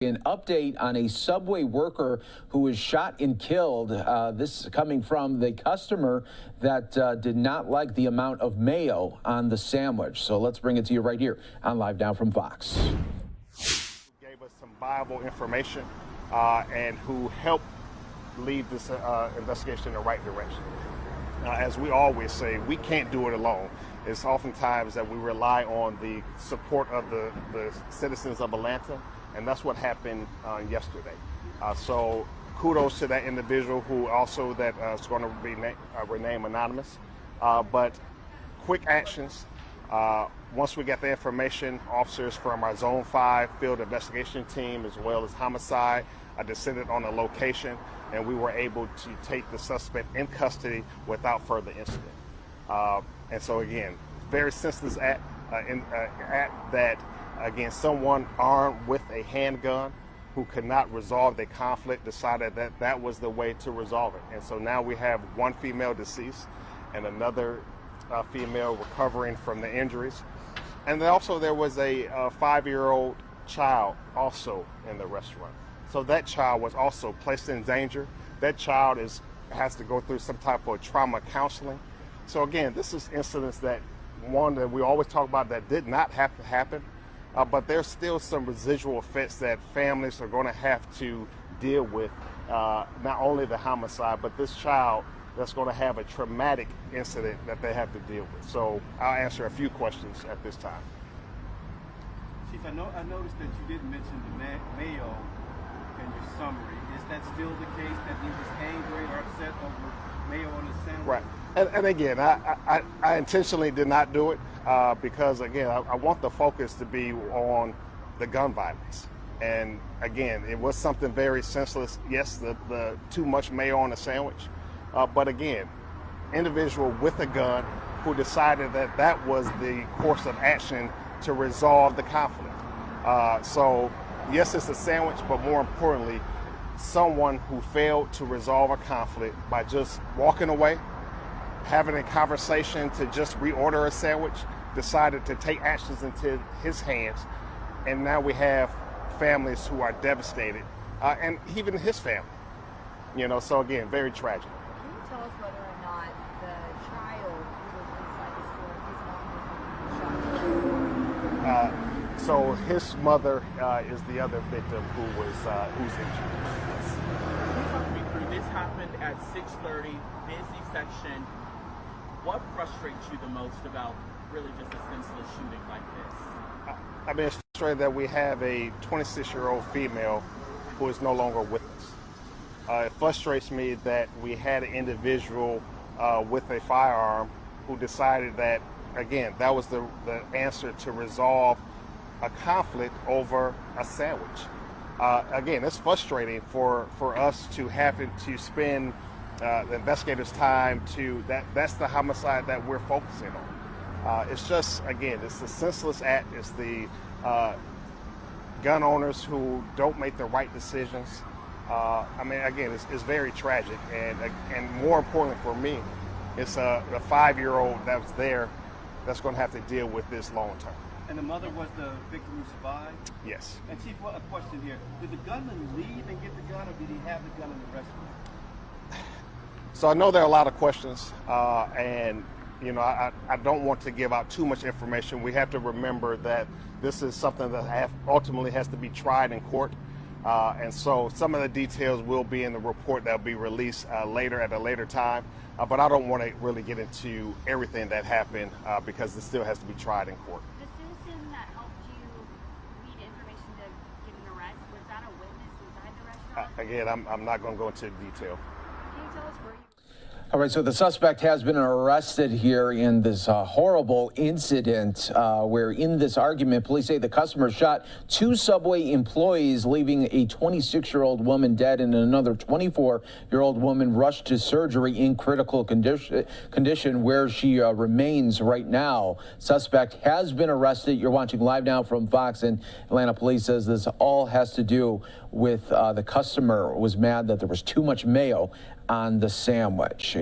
An update on a Subway worker who was shot and killed. This is coming from the customer that did not like the amount of mayo on the sandwich. So let's bring it to you right here on Live Now from Fox. Gave us some viable information and who helped lead this investigation in the right direction. As we always say, we can't do it alone. It's oftentimes that we rely on the support of the citizens of Atlanta. And that's what happened yesterday. So kudos to that individual who also is going to be remain anonymous. But quick actions. Once we get the information, officers from our Zone 5 field investigation team as well as homicide descended on the location, and we were able to take the suspect in custody without further incident. And so again, very senseless act that. Again, someone armed with a handgun who could not resolve the conflict decided that that was the way to resolve it. And so now we have one female deceased and another female recovering from the injuries. And then also there was a 5-year-old child also in the restaurant. So that child was also placed in danger. That child has to go through some type of trauma counseling. So again, this is incidents that we always talk about that did not have to happen. But there's still some residual effects that families are going to have to deal with, not only the homicide, but this child that's going to have a traumatic incident that they have to deal with. So I'll answer a few questions at this time. Chief, I noticed that you didn't mention the mayo in your summary. Is that still the case, that he was angry or upset over mayo on his sandwich? Right. And again, I intentionally did not do it because, again, I want the focus to be on the gun violence. And again, it was something very senseless. Yes, the too much mayo on a sandwich. But again, individual with a gun who decided that that was the course of action to resolve the conflict. So yes, it's a sandwich, but more importantly, someone who failed to resolve a conflict by just walking away, having a conversation to just reorder a sandwich, decided to take actions into his hands. And now we have families who are devastated, and even his family. So again, very tragic. Can you tell us whether or not the child who was inside the store, his mom was shot? So his mother is the other victim who's injured. Yes. This happened at 6:30, busy section. What frustrates you the most about really just a senseless shooting like this? I mean, it's frustrating that we have a 26-year-old female who is no longer with us. It frustrates me that we had an individual with a firearm who decided that, again, that was the answer to resolve a conflict over a sandwich. Again, it's frustrating for us to have to spend the investigators' time that's the homicide that we're focusing on. It's just, again, it's the senseless act. It's the gun owners who don't make the right decisions. I mean, again, it's very tragic. And more importantly for me, it's a 5-year-old that was there that's going to have to deal with this long term. And the mother was the victim who survived? Yes. And Chief, a question here. Did the gunman leave and get the gun, or did he have the gun in the restaurant? So I know there are a lot of questions, and I don't want to give out too much information. We have to remember that this is something that ultimately has to be tried in court, and so some of the details will be in the report that will be released later at a later time. But I don't want to really get into everything that happened because it still has to be tried in court. The citizen that helped you lead information to get an arrest, was that a witness inside the restaurant? Again, I'm not going to go into detail. Can you tell us where you... All right, so the suspect has been arrested here in this horrible incident where in this argument, police say the customer shot 2 Subway employees, leaving a 26-year-old woman dead and another 24-year-old woman rushed to surgery in critical condition where she remains right now. Suspect has been arrested. You're watching Live Now from Fox, and Atlanta police says this all has to do with the customer was mad that there was too much mayo on the sandwich.